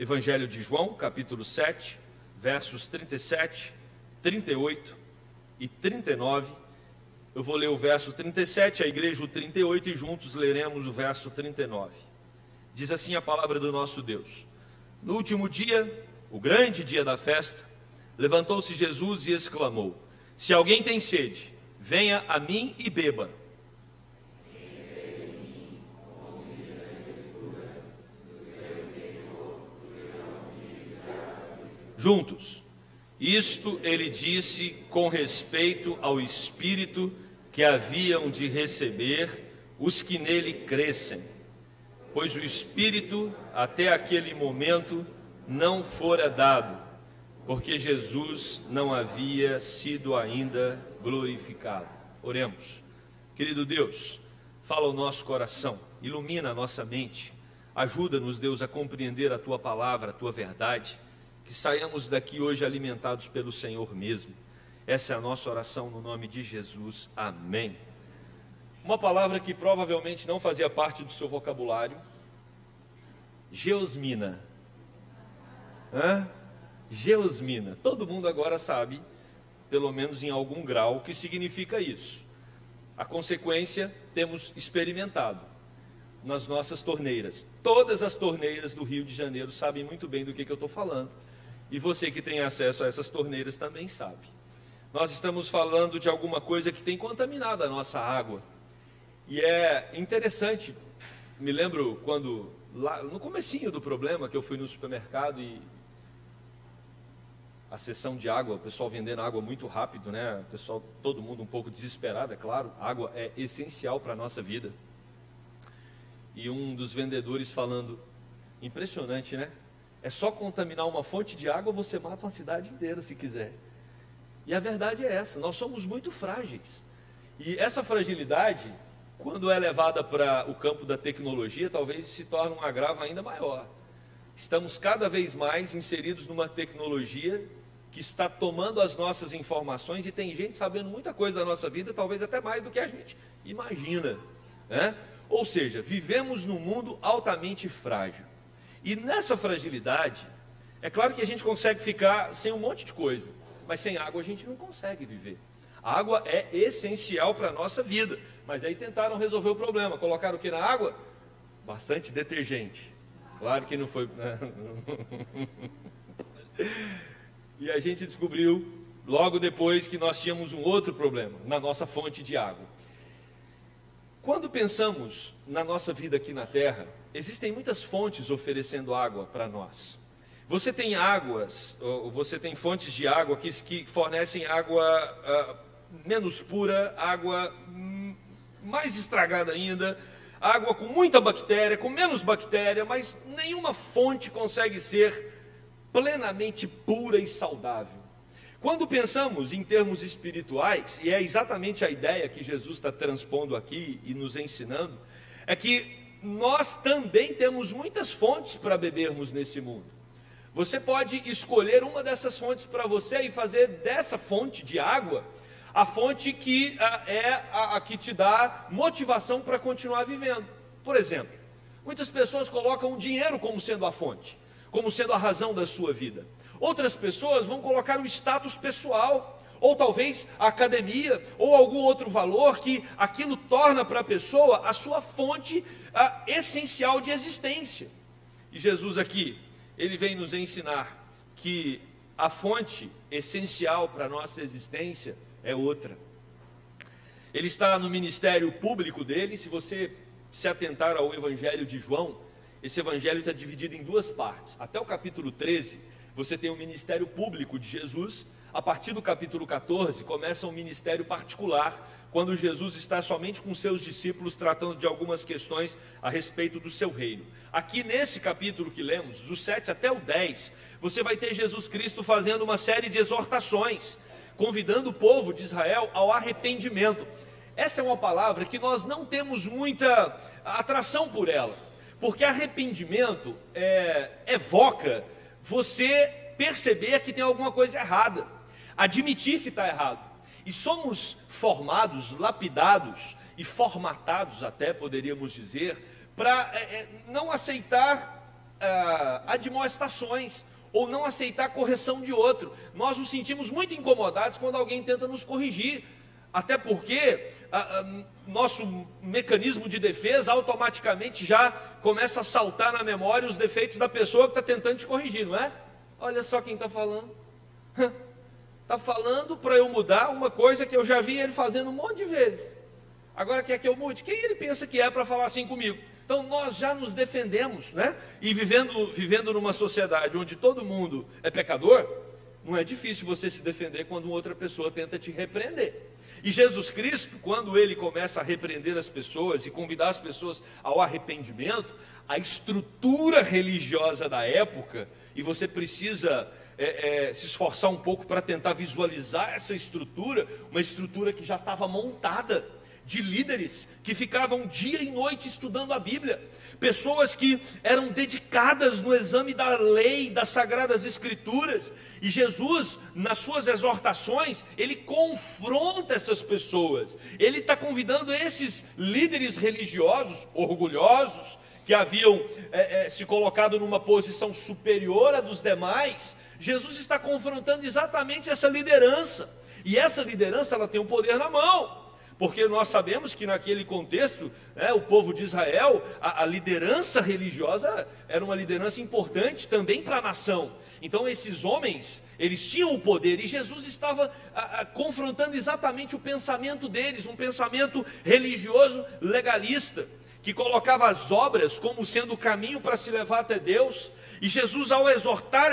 Evangelho de João, capítulo 7, versos 37, 38 e 39. Eu vou ler o verso 37, a igreja o 38 e juntos leremos o verso 39. Diz assim a palavra do nosso Deus: No último dia, o grande dia da festa, levantou-se Jesus e exclamou: Se alguém tem sede, venha a mim e beba. Juntos. Isto ele disse com respeito ao Espírito que haviam de receber os que nele crescem, pois o Espírito até aquele momento não fora dado, porque Jesus não havia sido ainda glorificado. Oremos. Querido Deus, fala ao nosso coração, ilumina a nossa mente, ajuda-nos, Deus, a compreender a Tua palavra, a Tua verdade, que saiamos daqui hoje alimentados pelo Senhor mesmo. Essa é a nossa oração no nome de Jesus. Amém. Uma palavra que provavelmente não fazia parte do seu vocabulário: geosmina. Geosmina. Todo mundo agora sabe, pelo menos em algum grau, o que significa isso. A consequência, temos experimentado nas nossas torneiras. Todas as torneiras do Rio de Janeiro sabem muito bem do que eu estou falando. E você que tem acesso a essas torneiras também sabe. Nós estamos falando de alguma coisa que tem contaminado a nossa água. E é interessante, me lembro quando, lá no comecinho do problema, que eu fui no supermercado e a seção de água, o pessoal vendendo água muito rápido, né? O pessoal, todo mundo um pouco desesperado, é claro. Água é essencial para a nossa vida. E um dos vendedores falando: impressionante, né? É só contaminar uma fonte de água, você mata uma cidade inteira se quiser. E a verdade é essa: nós somos muito frágeis. E essa fragilidade, quando é levada para o campo da tecnologia, talvez se torne um agravo ainda maior. Estamos cada vez mais inseridos numa tecnologia que está tomando as nossas informações, e tem gente sabendo muita coisa da nossa vida, talvez até mais do que a gente imagina, né? Ou seja, vivemos num mundo altamente frágil. E nessa fragilidade, é claro que a gente consegue ficar sem um monte de coisa, mas sem água a gente não consegue viver. A água é essencial para a nossa vida, mas aí tentaram resolver o problema. Colocaram o que na água? Bastante detergente. Claro que não foi. E a gente descobriu logo depois que nós tínhamos um outro problema na nossa fonte de água. Quando pensamos na nossa vida aqui na Terra, existem muitas fontes oferecendo água para nós. Você tem águas, você tem fontes de água que fornecem água menos pura, água mais estragada ainda, água com muita bactéria, com menos bactéria, mas nenhuma fonte consegue ser plenamente pura e saudável. Quando pensamos em termos espirituais, e é exatamente a ideia que Jesus está transpondo aqui e nos ensinando, é que nós também temos muitas fontes para bebermos nesse mundo. Você pode escolher uma dessas fontes para você e fazer dessa fonte de água a fonte que é a que te dá motivação para continuar vivendo. Por exemplo, muitas pessoas colocam o dinheiro como sendo a fonte, como sendo a razão da sua vida. Outras pessoas vão colocar o status pessoal, ou talvez a academia, ou algum outro valor que aquilo torna para a pessoa a sua fonte essencial de existência. E Jesus aqui, ele vem nos ensinar que a fonte essencial para a nossa existência é outra. Ele está no ministério público dele. Se você se atentar ao Evangelho de João, esse Evangelho está dividido em duas partes. Até o capítulo 13, você tem o ministério público de Jesus. A partir do capítulo 14, começa um ministério particular, quando Jesus está somente com seus discípulos, tratando de algumas questões a respeito do seu reino. Aqui nesse capítulo que lemos, do 7 até o 10, você vai ter Jesus Cristo fazendo uma série de exortações, convidando o povo de Israel ao arrependimento. Essa é uma palavra que nós não temos muita atração por ela, porque arrependimento evoca você perceber que tem alguma coisa errada, admitir que está errado. E somos formados, lapidados e formatados até, poderíamos dizer, para não aceitar admoestações, ou não aceitar a correção de outro. Nós nos sentimos muito incomodados quando alguém tenta nos corrigir, até porque nosso mecanismo de defesa automaticamente já começa a saltar na memória os defeitos da pessoa que está tentando te corrigir, não é? Olha só quem está falando. Está falando para eu mudar uma coisa que eu já vi ele fazendo um monte de vezes. Agora quer que eu mude? Quem ele pensa que é para falar assim comigo? Então nós já nos defendemos, né? E vivendo numa sociedade onde todo mundo é pecador, não é difícil você se defender quando outra pessoa tenta te repreender. E Jesus Cristo, quando ele começa a repreender as pessoas e convidar as pessoas ao arrependimento, a estrutura religiosa da época, e você precisa se esforçar um pouco para tentar visualizar essa estrutura, uma estrutura que já estava montada, de líderes que ficavam dia e noite estudando a Bíblia, pessoas que eram dedicadas no exame da lei, das Sagradas Escrituras, e Jesus, nas suas exortações, ele confronta essas pessoas, ele está convidando esses líderes religiosos, orgulhosos, que haviam se colocado numa posição superior à dos demais. Jesus está confrontando exatamente essa liderança, e essa liderança ela tem o poder na mão, porque nós sabemos que naquele contexto, o povo de Israel, a liderança religiosa era uma liderança importante também para a nação. Então esses homens, eles tinham o poder, e Jesus estava confrontando exatamente o pensamento deles, um pensamento religioso legalista, que colocava as obras como sendo o caminho para se levar até Deus. E Jesus, ao exortar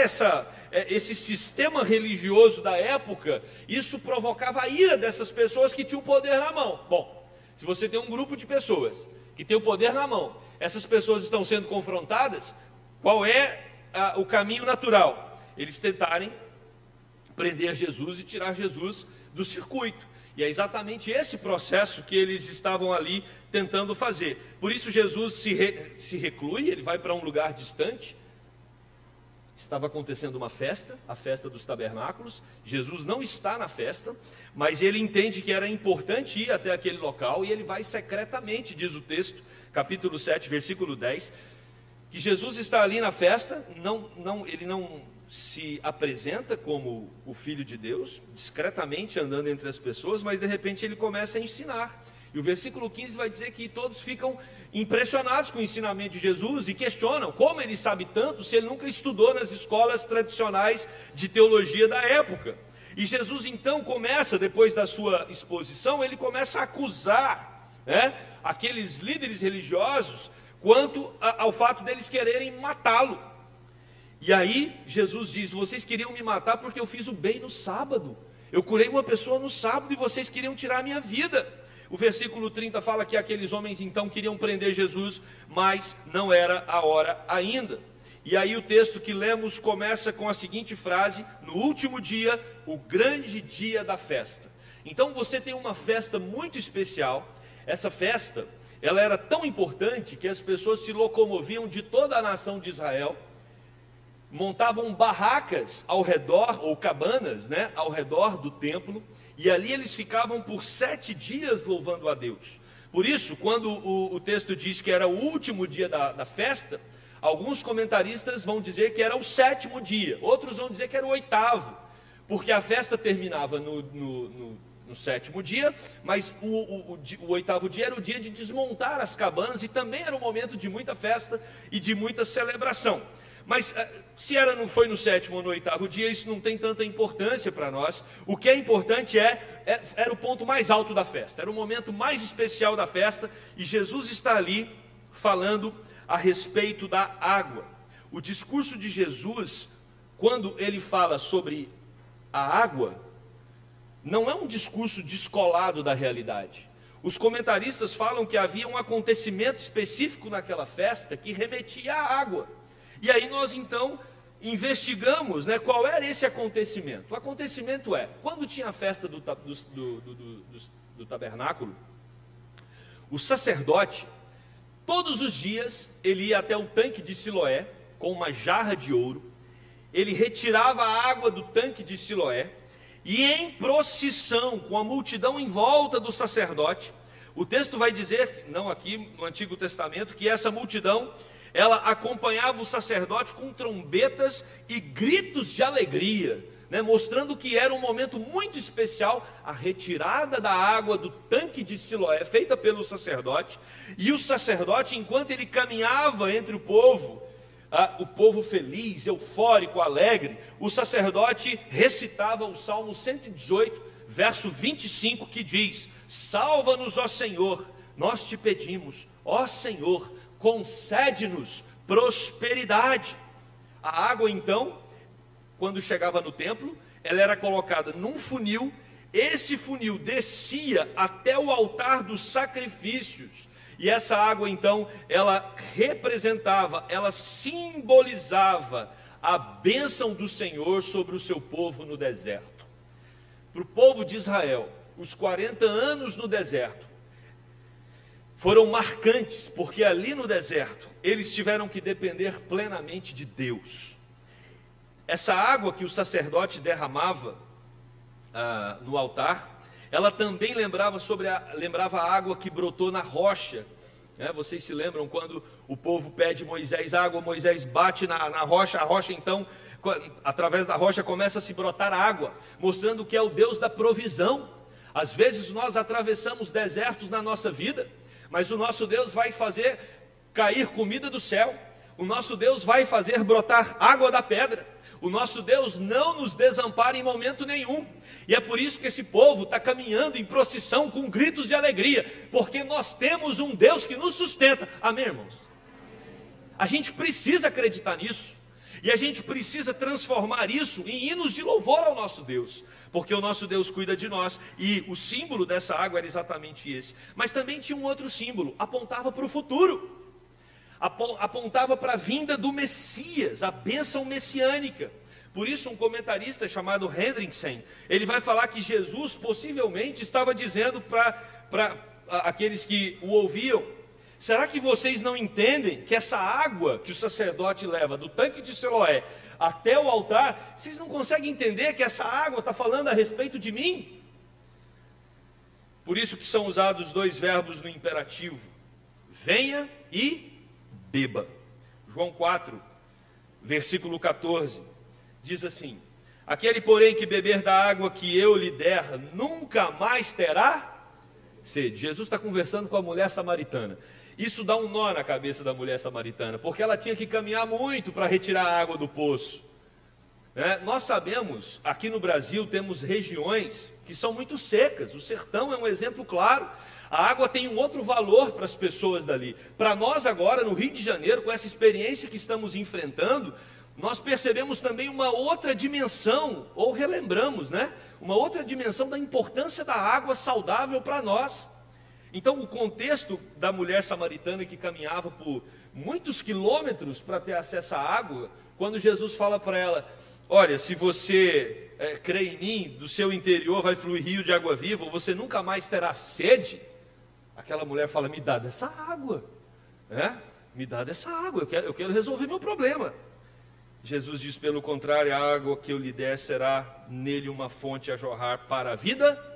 esse sistema religioso da época, isso provocava a ira dessas pessoas que tinham o poder na mão. Bom, se você tem um grupo de pessoas que tem o poder na mão, essas pessoas estão sendo confrontadas, qual é o caminho natural? Eles tentarem prender Jesus e tirar Jesus do circuito. E é exatamente esse processo que eles estavam ali tentando fazer. Por isso Jesus se reclui, ele vai para um lugar distante. Estava acontecendo uma festa, a festa dos tabernáculos. Jesus não está na festa, mas ele entende que era importante ir até aquele local, e ele vai secretamente, diz o texto, capítulo 7, versículo 10, que Jesus está ali na festa, ele não se apresenta como o Filho de Deus, discretamente andando entre as pessoas, mas de repente ele começa a ensinar. E o versículo 15 vai dizer que todos ficam impressionados com o ensinamento de Jesus e questionam como ele sabe tanto se ele nunca estudou nas escolas tradicionais de teologia da época. E Jesus então começa, depois da sua exposição, ele começa a acusar aqueles líderes religiosos quanto ao fato deles quererem matá-lo. E aí Jesus diz: vocês queriam me matar porque eu fiz o bem no sábado, eu curei uma pessoa no sábado, e vocês queriam tirar a minha vida. O versículo 30 fala que aqueles homens então queriam prender Jesus, mas não era a hora ainda. E aí o texto que lemos começa com a seguinte frase: no último dia, o grande dia da festa. Então você tem uma festa muito especial. Essa festa, ela era tão importante que as pessoas se locomoviam de toda a nação de Israel, montavam barracas ao redor, ou cabanas, ao redor do templo, e ali eles ficavam por 7 dias louvando a Deus. Por isso, quando o texto diz que era o último dia da festa, alguns comentaristas vão dizer que era o 7º dia, outros vão dizer que era o 8º, porque a festa terminava no 7º dia, mas o 8º dia era o dia de desmontar as cabanas, e também era um momento de muita festa e de muita celebração. Mas se não foi no 7º ou no 8º dia, isso não tem tanta importância para nós. O que é importante era o ponto mais alto da festa, era o momento mais especial da festa, e Jesus está ali falando a respeito da água. O discurso de Jesus, quando ele fala sobre a água, não é um discurso descolado da realidade. Os comentaristas falam que havia um acontecimento específico naquela festa que remetia à água. E aí nós então investigamos qual era esse acontecimento. O acontecimento quando tinha a festa do tabernáculo, o sacerdote, todos os dias, ele ia até o tanque de Siloé, com uma jarra de ouro, ele retirava a água do tanque de Siloé, e em procissão, com a multidão em volta do sacerdote, o texto vai dizer, não aqui no Antigo Testamento, que essa multidão, ela acompanhava o sacerdote com trombetas e gritos de alegria, né, mostrando que era um momento muito especial, a retirada da água do tanque de Siloé, feita pelo sacerdote, e o sacerdote, enquanto ele caminhava entre o povo feliz, eufórico, alegre, o sacerdote recitava o Salmo 118, verso 25, que diz: salva-nos, ó Senhor, nós te pedimos, ó Senhor, concede-nos prosperidade. A água, então, quando chegava no templo, ela era colocada num funil, esse funil descia até o altar dos sacrifícios, e essa água, então, ela representava, ela simbolizava a bênção do Senhor sobre o seu povo no deserto. Para o povo de Israel, os 40 anos no deserto foram marcantes, porque ali no deserto eles tiveram que depender plenamente de Deus. Essa água que o sacerdote derramava no altar, ela também lembrava a água que brotou na rocha. Vocês se lembram quando o povo pede Moisés água, Moisés bate na rocha, a rocha então, através da rocha começa a se brotar água, mostrando que é o Deus da provisão. Às vezes nós atravessamos desertos na nossa vida, mas o nosso Deus vai fazer cair comida do céu, o nosso Deus vai fazer brotar água da pedra, o nosso Deus não nos desampara em momento nenhum, e é por isso que esse povo está caminhando em procissão com gritos de alegria, porque nós temos um Deus que nos sustenta. Amém, irmãos? A gente precisa acreditar nisso, e a gente precisa transformar isso em hinos de louvor ao nosso Deus, porque o nosso Deus cuida de nós, e o símbolo dessa água era exatamente esse. Mas também tinha um outro símbolo, apontava para o futuro, apontava para a vinda do Messias, a bênção messiânica. Por isso um comentarista chamado Hendrickson, ele vai falar que Jesus possivelmente estava dizendo para aqueles que o ouviam: será que vocês não entendem que essa água que o sacerdote leva do tanque de Siloé até o altar, vocês não conseguem entender que essa água está falando a respeito de mim? Por isso que são usados dois verbos no imperativo: venha e beba. João 4, versículo 14, diz assim: aquele, porém, que beber da água que eu lhe der, nunca mais terá sede. Jesus está conversando com a mulher samaritana. Isso dá um nó na cabeça da mulher samaritana, porque ela tinha que caminhar muito para retirar a água do poço. Nós sabemos, aqui no Brasil temos regiões que são muito secas, o sertão é um exemplo claro. A água tem um outro valor para as pessoas dali. Para nós agora, no Rio de Janeiro, com essa experiência que estamos enfrentando, nós percebemos também uma outra dimensão, ou relembramos, uma outra dimensão da importância da água saudável para nós. Então o contexto da mulher samaritana que caminhava por muitos quilômetros para ter acesso à água, quando Jesus fala para ela: olha, se você crê em mim, do seu interior vai fluir rio de água viva, ou você nunca mais terá sede. Aquela mulher fala: me dá dessa água, me dá dessa água, eu quero resolver meu problema. Jesus diz: pelo contrário, a água que eu lhe der será nele uma fonte a jorrar para a vida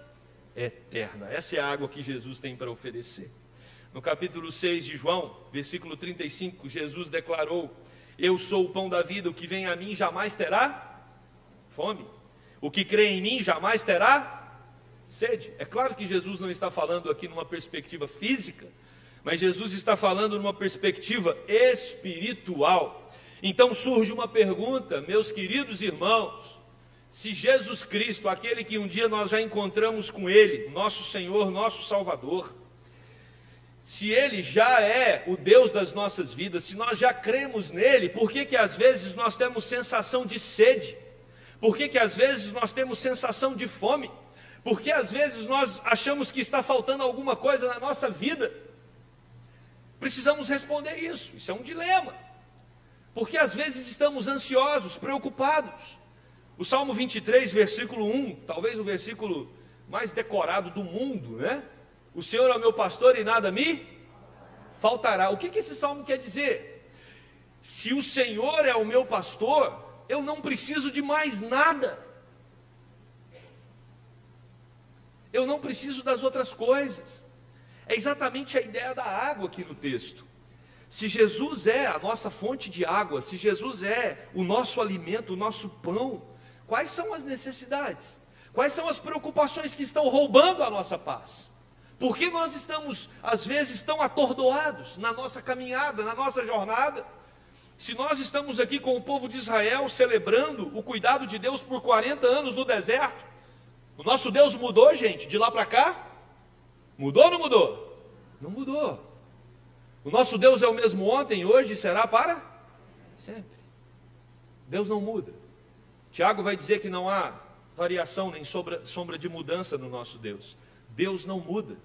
eterna. Essa é a água que Jesus tem para oferecer. No capítulo 6 de João, versículo 35, Jesus declarou: eu sou o pão da vida, o que vem a mim jamais terá fome, o que crê em mim jamais terá sede. É claro que Jesus não está falando aqui numa perspectiva física, mas Jesus está falando numa perspectiva espiritual. Então surge uma pergunta, meus queridos irmãos: se Jesus Cristo, aquele que um dia nós já encontramos com Ele, nosso Senhor, nosso Salvador, se Ele já é o Deus das nossas vidas, se nós já cremos nele, por que às vezes nós temos sensação de sede? Por que às vezes nós temos sensação de fome? Porque às vezes nós achamos que está faltando alguma coisa na nossa vida? Precisamos responder isso, isso é um dilema. Porque às vezes estamos ansiosos, preocupados. O Salmo 23, versículo 1, talvez o versículo mais decorado do mundo, O Senhor é o meu pastor e nada me faltará. O que esse salmo quer dizer? Se o Senhor é o meu pastor, eu não preciso de mais nada. Eu não preciso das outras coisas. É exatamente a ideia da água aqui no texto. Se Jesus é a nossa fonte de água, se Jesus é o nosso alimento, o nosso pão, quais são as necessidades? Quais são as preocupações que estão roubando a nossa paz? Por que nós estamos, às vezes, tão atordoados na nossa caminhada, na nossa jornada? Se nós estamos aqui com o povo de Israel celebrando o cuidado de Deus por 40 anos no deserto, o nosso Deus mudou, gente, de lá para cá? Mudou ou não mudou? Não mudou. O nosso Deus é o mesmo ontem, hoje e será para sempre. Deus não muda. Tiago vai dizer que não há variação nem sombra de mudança no nosso Deus. Deus não muda.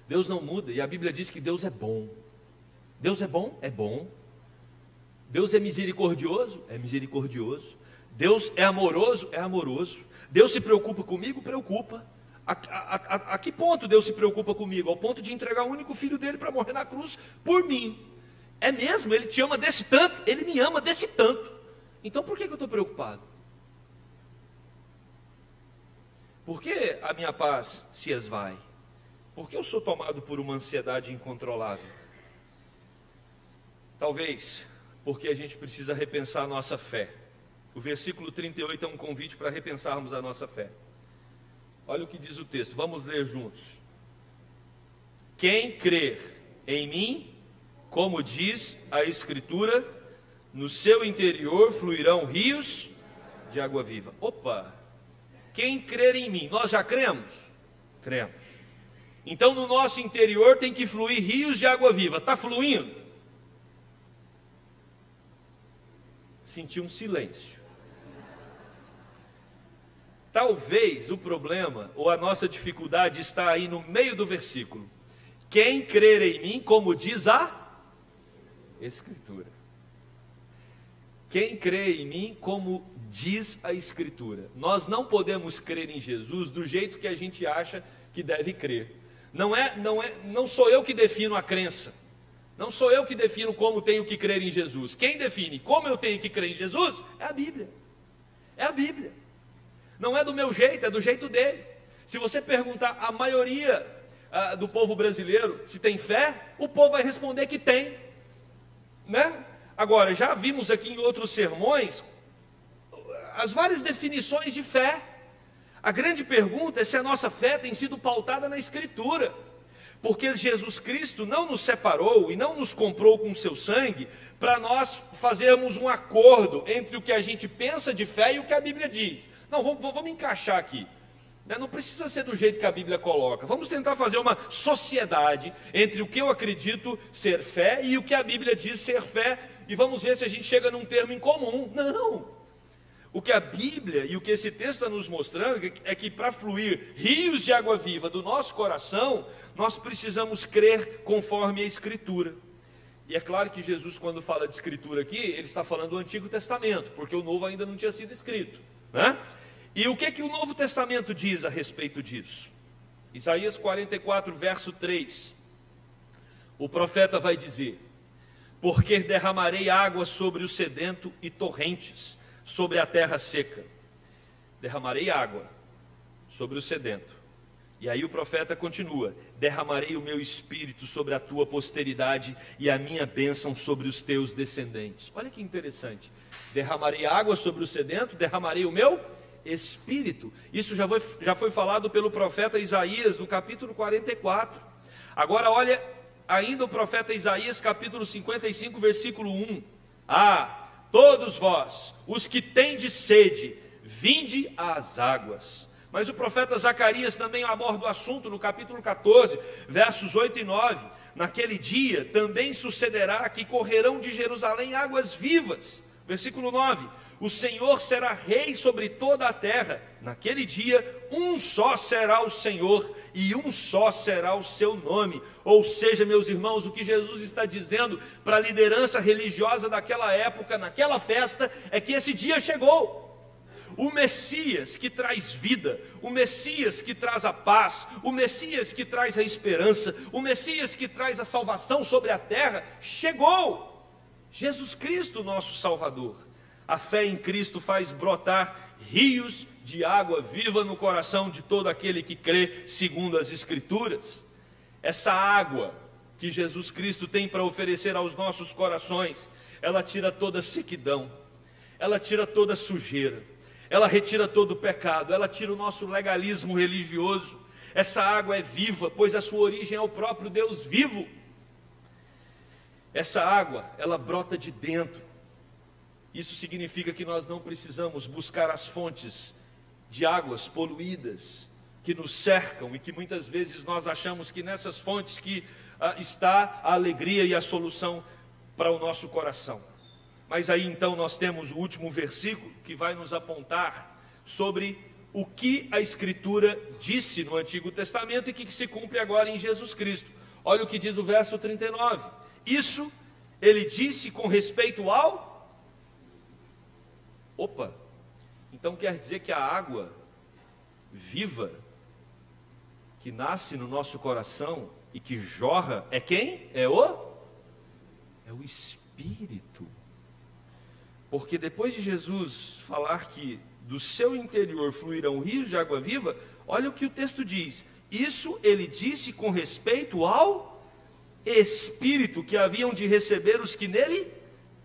Deus não muda. E a Bíblia diz que Deus é bom. Deus é bom? É bom. Deus é misericordioso? É misericordioso. Deus é amoroso? É amoroso. Deus se preocupa comigo? Preocupa. A que ponto Deus se preocupa comigo? Ao ponto de entregar o único filho dele para morrer na cruz por mim. É mesmo? Ele te ama desse tanto? Ele me ama desse tanto. Então por que eu estou preocupado? Por que a minha paz se esvai? Por que eu sou tomado por uma ansiedade incontrolável? Talvez porque a gente precisa repensar a nossa fé. O versículo 38 é um convite para repensarmos a nossa fé. Olha o que diz o texto, vamos ler juntos. Quem crer em mim, como diz a Escritura, no seu interior fluirão rios de água viva. Opa! Quem crer em mim, nós já cremos? Cremos. Então no nosso interior tem que fluir rios de água viva. Está fluindo? Senti um silêncio. Talvez o problema ou a nossa dificuldade está aí no meio do versículo. Quem crer em mim, como diz a Escritura. Quem crê em mim, como diz a Escritura. Nós não podemos crer em Jesus do jeito que a gente acha que deve crer. Não sou eu que defino a crença. Não sou eu que defino como tenho que crer em Jesus. Quem define como eu tenho que crer em Jesus é a Bíblia. É a Bíblia. Não é do meu jeito, é do jeito dele. Se você perguntar a maioria do povo brasileiro se tem fé, o povo vai responder que tem, né? Agora, já vimos aqui em outros sermões as várias definições de fé. A grande pergunta é se a nossa fé tem sido pautada na Escritura. Porque Jesus Cristo não nos separou e não nos comprou com seu sangue para nós fazermos um acordo entre o que a gente pensa de fé e o que a Bíblia diz. Não, vamos encaixar aqui. Não precisa ser do jeito que a Bíblia coloca. Vamos tentar fazer uma sociedade entre o que eu acredito ser fé e o que a Bíblia diz ser fé. E vamos ver se a gente chega num termo em comum. Não! O que a Bíblia e o que esse texto está nos mostrando é que para fluir rios de água viva do nosso coração, nós precisamos crer conforme a Escritura. E é claro que Jesus, quando fala de Escritura aqui, ele está falando do Antigo Testamento, porque o Novo ainda não tinha sido escrito, né? E o que o Novo Testamento diz a respeito disso? Isaías 44, verso 3. O profeta vai dizer: porque derramarei água sobre o sedento e torrentes sobre a terra seca. Derramarei água sobre o sedento. E aí o profeta continua: derramarei o meu espírito sobre a tua posteridade e a minha bênção sobre os teus descendentes. Olha que interessante. Derramarei água sobre o sedento, derramarei o meu espírito. Isso já foi falado pelo profeta Isaías no capítulo 44. Agora olha ainda o profeta Isaías, capítulo 55, versículo 1. Todos vós, os que tendes sede, vinde às águas. Mas o profeta Zacarias também aborda o assunto no capítulo 14, versos 8 e 9. Naquele dia também sucederá que correrão de Jerusalém águas vivas. Versículo 9. O Senhor será rei sobre toda a terra. Naquele dia, um só será o Senhor e um só será o seu nome. Ou seja, meus irmãos, o que Jesus está dizendo para a liderança religiosa daquela época, naquela festa, é que esse dia chegou. O Messias que traz vida, o Messias que traz a paz, o Messias que traz a esperança, o Messias que traz a salvação sobre a terra, chegou. Jesus Cristo, nosso Salvador. A fé em Cristo faz brotar rios de água viva no coração de todo aquele que crê segundo as Escrituras. Essa água que Jesus Cristo tem para oferecer aos nossos corações, ela tira toda a sequidão, ela tira toda a sujeira, ela retira todo o pecado, ela tira o nosso legalismo religioso. Essa água é viva, pois a sua origem é o próprio Deus vivo. Essa água, ela brota de dentro. Isso significa que nós não precisamos buscar as fontes de águas poluídas que nos cercam e que muitas vezes nós achamos que nessas fontes que está a alegria e a solução para o nosso coração. Mas aí então nós temos o último versículo que vai nos apontar sobre o que a Escritura disse no Antigo Testamento e que se cumpre agora em Jesus Cristo. Olha o que diz o verso 39. Isso ele disse com respeito ao... Opa! Então quer dizer que a água viva que nasce no nosso coração e que jorra é quem? É o Espírito. Porque depois de Jesus falar que do seu interior fluirão rios de água viva, olha o que o texto diz. Isso ele disse com respeito ao Espírito que haviam de receber os que nele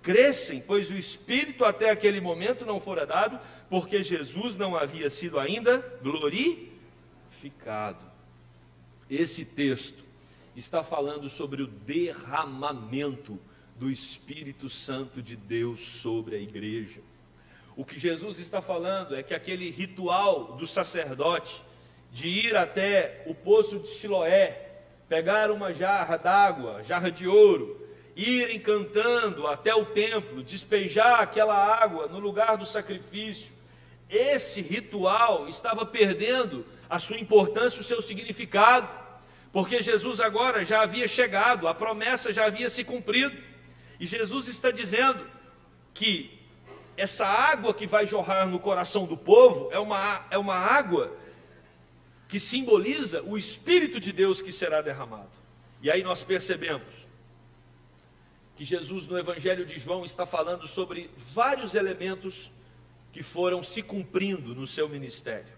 crescem, pois o Espírito até aquele momento não fora dado, porque Jesus não havia sido ainda glorificado. Esse texto está falando sobre o derramamento do Espírito Santo de Deus sobre a igreja. O que Jesus está falando é que aquele ritual do sacerdote de ir até o poço de Siloé, pegar uma jarra d'água, jarra de ouro, irem cantando até o templo, despejar aquela água no lugar do sacrifício, esse ritual estava perdendo a sua importância, o seu significado, porque Jesus agora já havia chegado, a promessa já havia se cumprido, e Jesus está dizendo que essa água que vai jorrar no coração do povo é uma água que simboliza o Espírito de Deus que será derramado. E aí nós percebemos que Jesus no Evangelho de João está falando sobre vários elementos que foram se cumprindo no seu ministério.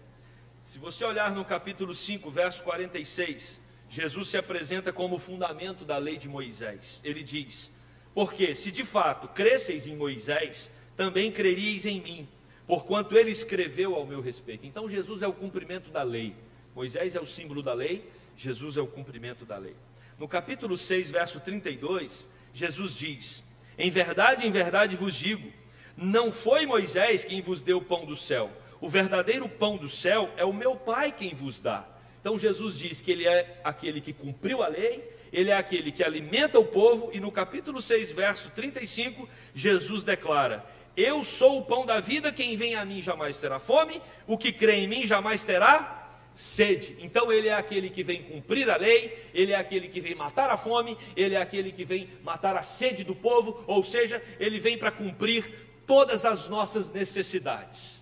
Se você olhar no capítulo 5, verso 46, Jesus se apresenta como o fundamento da lei de Moisés. Ele diz: porque se de fato cresceis em Moisés, também creríeis em mim, porquanto ele escreveu ao meu respeito. Então Jesus é o cumprimento da lei. Moisés é o símbolo da lei, Jesus é o cumprimento da lei. No capítulo 6, verso 32, Jesus diz: em verdade vos digo, não foi Moisés quem vos deu o pão do céu, o verdadeiro pão do céu é o meu Pai quem vos dá. Então Jesus diz que ele é aquele que cumpriu a lei, ele é aquele que alimenta o povo, e no capítulo 6, verso 35, Jesus declara: eu sou o pão da vida, quem vem a mim jamais terá fome, o que crê em mim jamais terá sede. Então ele é aquele que vem cumprir a lei, ele é aquele que vem matar a fome, ele é aquele que vem matar a sede do povo, ou seja, ele vem para cumprir todas as nossas necessidades.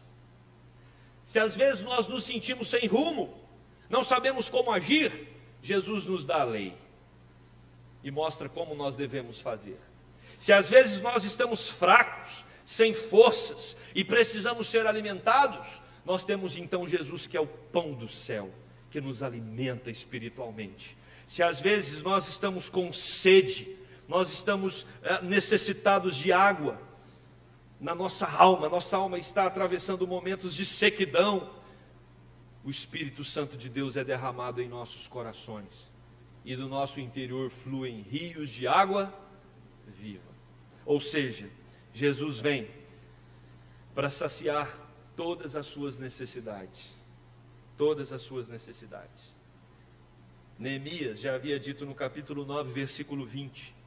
Se às vezes nós nos sentimos sem rumo, não sabemos como agir, Jesus nos dá a lei e mostra como nós devemos fazer. Se às vezes nós estamos fracos, sem forças e precisamos ser alimentados, nós temos então Jesus, que é o pão do céu, que nos alimenta espiritualmente. Se às vezes nós estamos com sede, nós estamos necessitados de água na nossa alma está atravessando momentos de sequidão, o Espírito Santo de Deus é derramado em nossos corações, e do nosso interior fluem rios de água viva. Ou seja, Jesus vem para saciar todas as suas necessidades. Todas as suas necessidades. Neemias já havia dito no capítulo 9, versículo 20: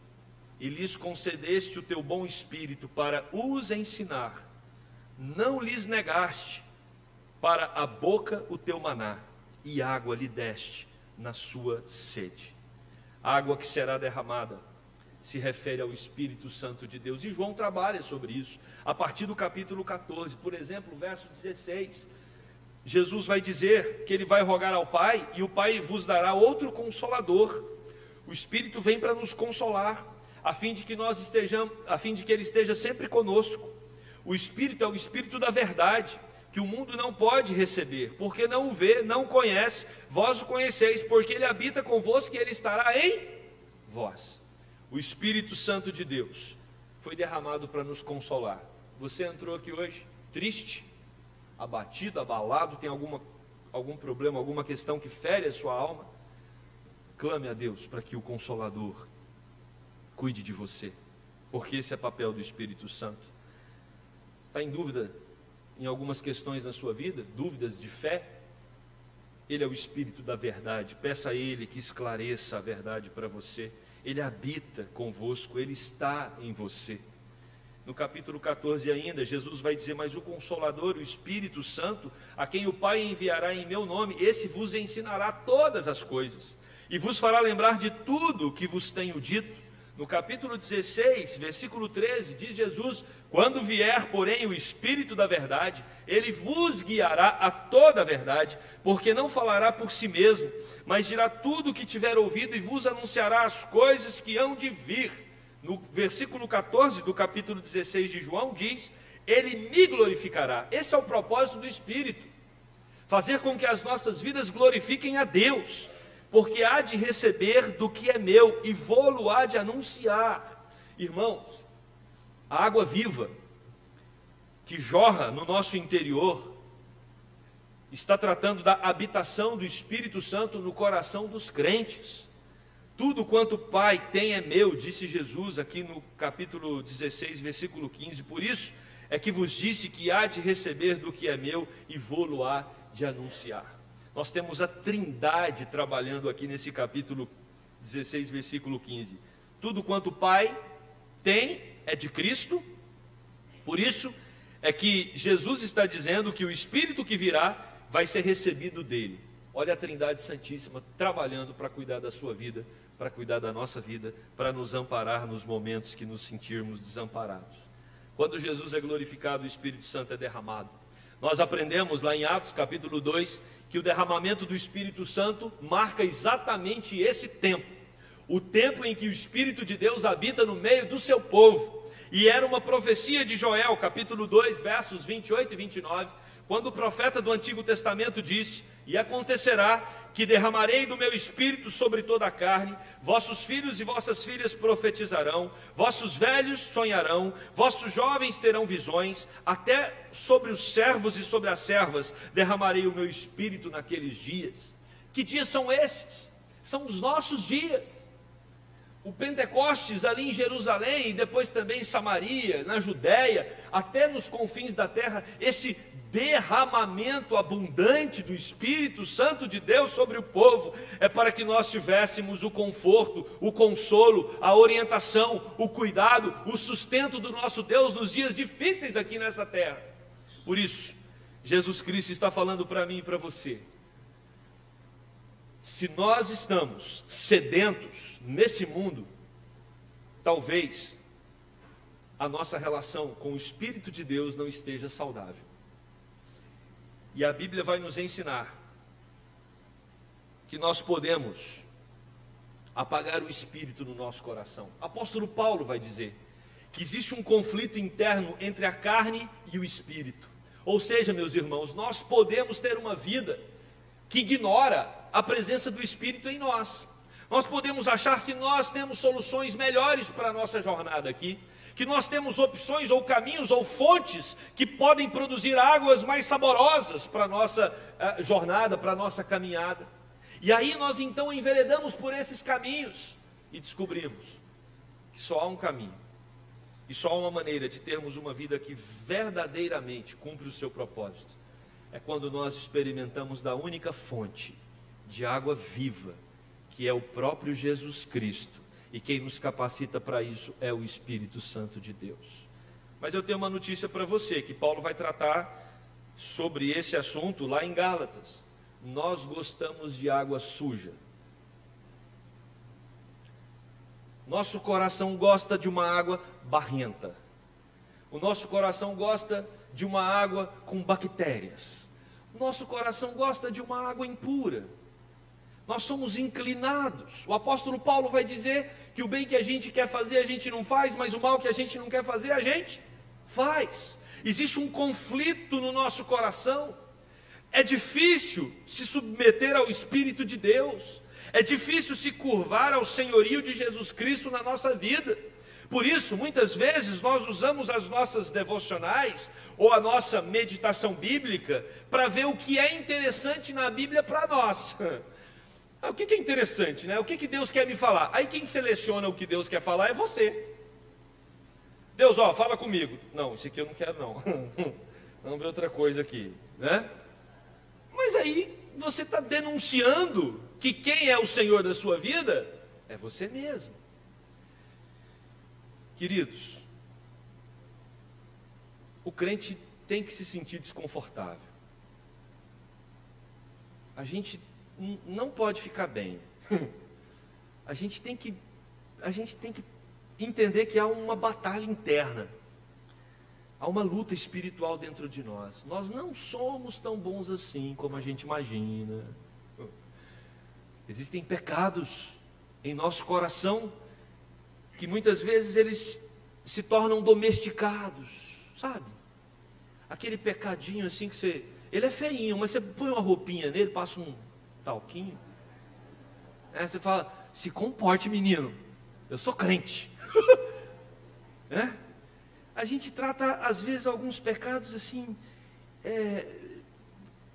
e lhes concedeste o teu bom espírito para os ensinar, não lhes negaste para a boca o teu maná, e água lhe deste na sua sede. A água que será derramada se refere ao Espírito Santo de Deus, e João trabalha sobre isso, a partir do capítulo 14, por exemplo, verso 16, Jesus vai dizer que ele vai rogar ao Pai, e o Pai vos dará outro Consolador. O Espírito vem para nos consolar, a fim de que ele esteja sempre conosco. O Espírito é o Espírito da verdade, que o mundo não pode receber, porque não o vê, não o conhece. Vós o conheceis, porque ele habita convosco e ele estará em vós. O Espírito Santo de Deus foi derramado para nos consolar. Você entrou aqui hoje triste, abatido, abalado, tem algum problema, alguma questão que fere a sua alma? Clame a Deus para que o Consolador cuide de você, porque esse é papel do Espírito Santo. Está em dúvida em algumas questões na sua vida, dúvidas de fé? Ele é o Espírito da verdade, peça a Ele que esclareça a verdade para você. Ele habita convosco, Ele está em você. No capítulo 14 ainda, Jesus vai dizer, mas o Consolador, o Espírito Santo, a quem o Pai enviará em meu nome, esse vos ensinará todas as coisas, e vos fará lembrar de tudo o que vos tenho dito. No capítulo 16, versículo 13, diz Jesus, quando vier, porém, o Espírito da verdade, ele vos guiará a toda a verdade, porque não falará por si mesmo, mas dirá tudo o que tiver ouvido e vos anunciará as coisas que hão de vir. No versículo 14 do capítulo 16 de João diz, ele me glorificará. Esse é o propósito do Espírito, fazer com que as nossas vidas glorifiquem a Deus, porque há de receber do que é meu e vô-lo há de anunciar. Irmãos, a água viva que jorra no nosso interior está tratando da habitação do Espírito Santo no coração dos crentes. Tudo quanto o Pai tem é meu, disse Jesus aqui no capítulo 16, versículo 15. Por isso é que vos disse que há de receber do que é meu e vô-lo há de anunciar. Nós temos a Trindade trabalhando aqui nesse capítulo 16, versículo 15. Tudo quanto o Pai tem é de Cristo. Por isso é que Jesus está dizendo que o Espírito que virá vai ser recebido dele. Olha a Trindade Santíssima trabalhando para cuidar da sua vida, para cuidar da nossa vida, para nos amparar nos momentos que nos sentirmos desamparados. Quando Jesus é glorificado, o Espírito Santo é derramado. Nós aprendemos lá em Atos capítulo 2, que o derramamento do Espírito Santo marca exatamente esse tempo. O tempo em que o Espírito de Deus habita no meio do seu povo. E era uma profecia de Joel, capítulo 2, versos 28 e 29, quando o profeta do Antigo Testamento disse, e acontecerá que derramarei do meu Espírito sobre toda a carne, vossos filhos e vossas filhas profetizarão, vossos velhos sonharão, vossos jovens terão visões, até sobre os servos e sobre as servas derramarei o meu Espírito naqueles dias. Que dias são esses? São os nossos dias. O Pentecostes ali em Jerusalém e depois também em Samaria, na Judéia, até nos confins da terra, esse derramamento abundante do Espírito Santo de Deus sobre o povo, é para que nós tivéssemos o conforto, o consolo, a orientação, o cuidado, o sustento do nosso Deus nos dias difíceis aqui nessa terra. Por isso, Jesus Cristo está falando para mim e para você, se nós estamos sedentos nesse mundo, talvez a nossa relação com o Espírito de Deus não esteja saudável. E a Bíblia vai nos ensinar que nós podemos apagar o Espírito no nosso coração. O apóstolo Paulo vai dizer que existe um conflito interno entre a carne e o Espírito. Ou seja, meus irmãos, nós podemos ter uma vida que ignora a presença do Espírito em nós. Nós podemos achar que nós temos soluções melhores para a nossa jornada aqui, que nós temos opções ou caminhos ou fontes que podem produzir águas mais saborosas para a nossa jornada, para a nossa caminhada. E aí nós então enveredamos por esses caminhos e descobrimos que só há um caminho e só há uma maneira de termos uma vida que verdadeiramente cumpre o seu propósito. É quando nós experimentamos da única fonte de água viva, que é o próprio Jesus Cristo. E quem nos capacita para isso é o Espírito Santo de Deus. Mas eu tenho uma notícia para você, que Paulo vai tratar sobre esse assunto lá em Gálatas. Nós gostamos de água suja. Nosso coração gosta de uma água barrenta. O nosso coração gosta de uma água com bactérias. O nosso coração gosta de uma água impura. Nós somos inclinados. O apóstolo Paulo vai dizer que o bem que a gente quer fazer a gente não faz, mas o mal que a gente não quer fazer a gente faz. Existe um conflito no nosso coração. É difícil se submeter ao Espírito de Deus. É difícil se curvar ao senhorio de Jesus Cristo na nossa vida. Por isso, muitas vezes, nós usamos as nossas devocionais ou a nossa meditação bíblica para ver o que é interessante na Bíblia para nós. O que é interessante, né? O que Deus quer me falar? Aí quem seleciona o que Deus quer falar é você. Deus, fala comigo. Não, isso aqui eu não quero não. Vamos ver outra coisa aqui, né? Mas aí você está denunciando que quem é o Senhor da sua vida é você mesmo. Queridos, o crente tem que se sentir desconfortável. A gente não pode ficar bem. A gente tem que entender que há uma batalha interna. Há uma luta espiritual dentro de nós. Nós não somos tão bons assim como a gente imagina. Existem pecados em nosso coração que muitas vezes eles se tornam domesticados, sabe? Aquele pecadinho assim que você... Ele é feinho, mas você põe uma roupinha nele, passa um talquinho. Você fala, se comporte, menino. Eu sou crente. A gente trata, às vezes, alguns pecados assim,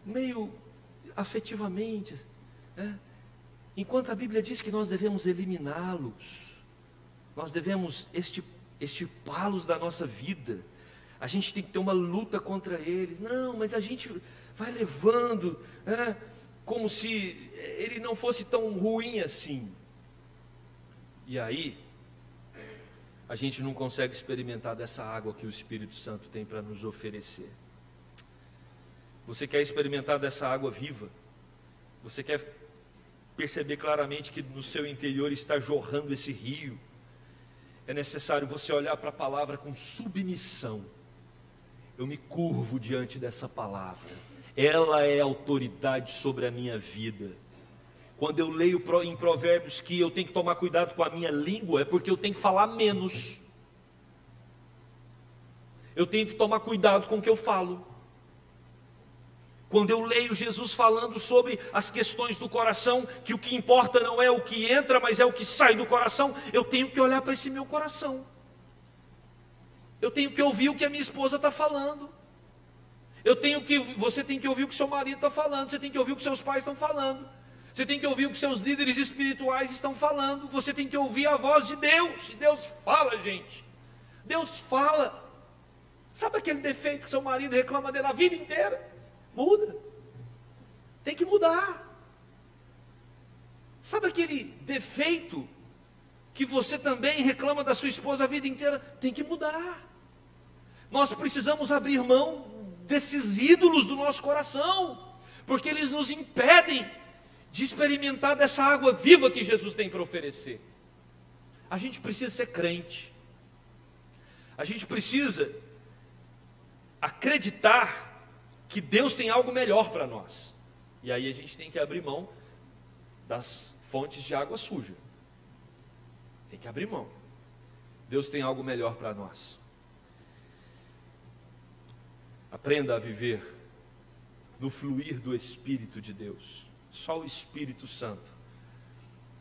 meio afetivamente, enquanto a Bíblia diz que nós devemos eliminá-los, nós devemos extirpá-los da nossa vida. A gente tem que ter uma luta contra eles. Não, mas a gente vai levando, como se ele não fosse tão ruim assim. E aí, a gente não consegue experimentar dessa água que o Espírito Santo tem para nos oferecer. Você quer experimentar dessa água viva? Você quer perceber claramente que no seu interior está jorrando esse rio? É necessário você olhar para a palavra com submissão. Eu me curvo diante dessa palavra. Ela é autoridade sobre a minha vida. Quando eu leio em Provérbios que eu tenho que tomar cuidado com a minha língua, é porque eu tenho que falar menos. Eu tenho que tomar cuidado com o que eu falo. Quando eu leio Jesus falando sobre as questões do coração, que o que importa não é o que entra, mas é o que sai do coração, eu tenho que olhar para esse meu coração. Eu tenho que ouvir o que a minha esposa está falando. Você tem que ouvir o que seu marido está falando. Você tem que ouvir o que seus pais estão falando. Você tem que ouvir o que seus líderes espirituais estão falando. Você tem que ouvir a voz de Deus. E Deus fala, gente. Deus fala. Sabe aquele defeito que seu marido reclama dele a vida inteira? Muda. Tem que mudar. Sabe aquele defeito que você também reclama da sua esposa a vida inteira? Tem que mudar. Nós precisamos abrir mão desses ídolos do nosso coração, porque eles nos impedem de experimentar dessa água viva que Jesus tem para oferecer. A gente precisa ser crente. A gente precisa acreditar que Deus tem algo melhor para nós. E aí a gente tem que abrir mão das fontes de água suja. Tem que abrir mão. Deus tem algo melhor para nós. Aprenda a viver no fluir do Espírito de Deus. Só o Espírito Santo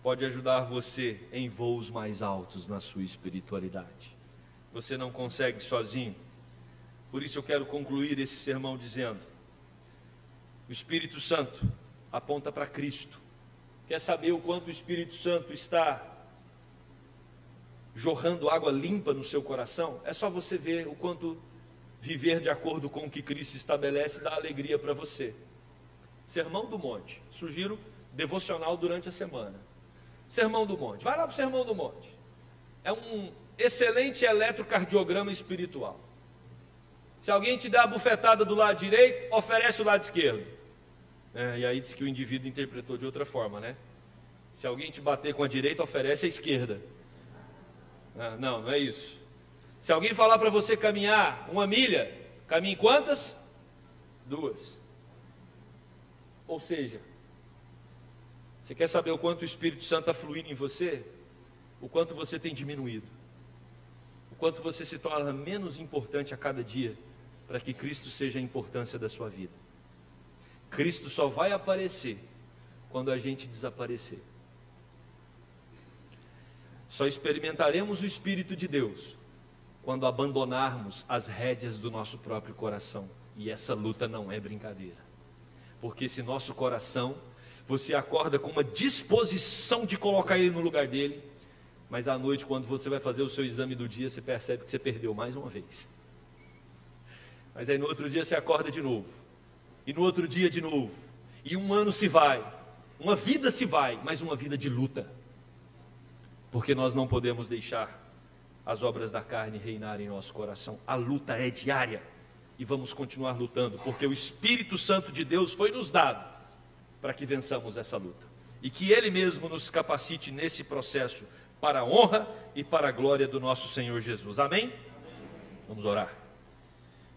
pode ajudar você em voos mais altos na sua espiritualidade. Você não consegue sozinho. Por isso eu quero concluir esse sermão dizendo: o Espírito Santo aponta para Cristo. Quer saber o quanto o Espírito Santo está jorrando água limpa no seu coração? É só você ver o quanto viver de acordo com o que Cristo estabelece dá alegria para você. Sermão do Monte. Sugiro devocional durante a semana. Sermão do Monte. Vai lá para o Sermão do Monte. É um excelente eletrocardiograma espiritual. Se alguém te dá a bufetada do lado direito, oferece o lado esquerdo. E aí diz que o indivíduo interpretou de outra forma, né? Se alguém te bater com a direita, oferece a esquerda. Não é isso. Se alguém falar para você caminhar 1 milha, caminhe quantas? 2. Ou seja, você quer saber o quanto o Espírito Santo está fluindo em você? O quanto você tem diminuído? O quanto você se torna menos importante a cada dia para que Cristo seja a importância da sua vida? Cristo só vai aparecer quando a gente desaparecer. Só experimentaremos o Espírito de Deus quando abandonarmos as rédeas do nosso próprio coração. E essa luta não é brincadeira. Porque se nosso coração, você acorda com uma disposição de colocar ele no lugar dele, mas à noite, quando você vai fazer o seu exame do dia, você percebe que você perdeu mais uma vez. Mas aí no outro dia você acorda de novo, e no outro dia de novo, e um ano se vai, uma vida se vai, mas uma vida de luta, porque nós não podemos deixar as obras da carne reinarem em nosso coração. A luta é diária, e vamos continuar lutando, porque o Espírito Santo de Deus foi nos dado para que vençamos essa luta, e que Ele mesmo nos capacite nesse processo, para a honra e para a glória do nosso Senhor Jesus. Amém? Vamos orar.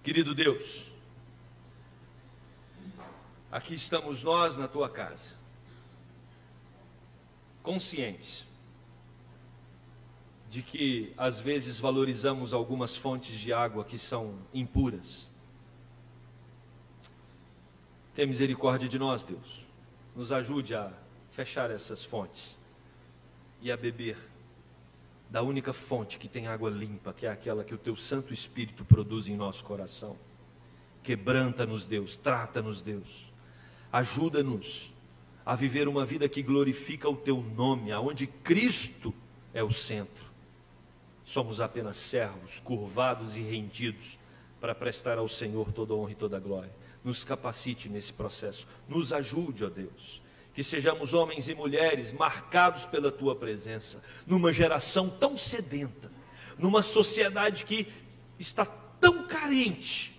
Querido Deus, aqui estamos nós na tua casa, conscientes de que às vezes valorizamos algumas fontes de água que são impuras. Tenha misericórdia de nós, Deus. Nos ajude a fechar essas fontes e a beber da única fonte que tem água limpa, que é aquela que o teu Santo Espírito produz em nosso coração. Quebranta-nos, Deus, trata-nos, Deus, ajuda-nos a viver uma vida que glorifica o teu nome, aonde Cristo é o centro. Somos apenas servos, curvados e rendidos para prestar ao Senhor toda a honra e toda a glória. Nos capacite nesse processo, nos ajude, ó Deus, que sejamos homens e mulheres marcados pela tua presença, numa geração tão sedenta, numa sociedade que está tão carente,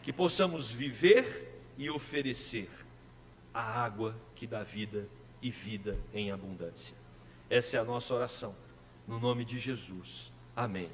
que possamos viver e oferecer a água que dá vida e vida em abundância. Essa é a nossa oração, no nome de Jesus. Amém.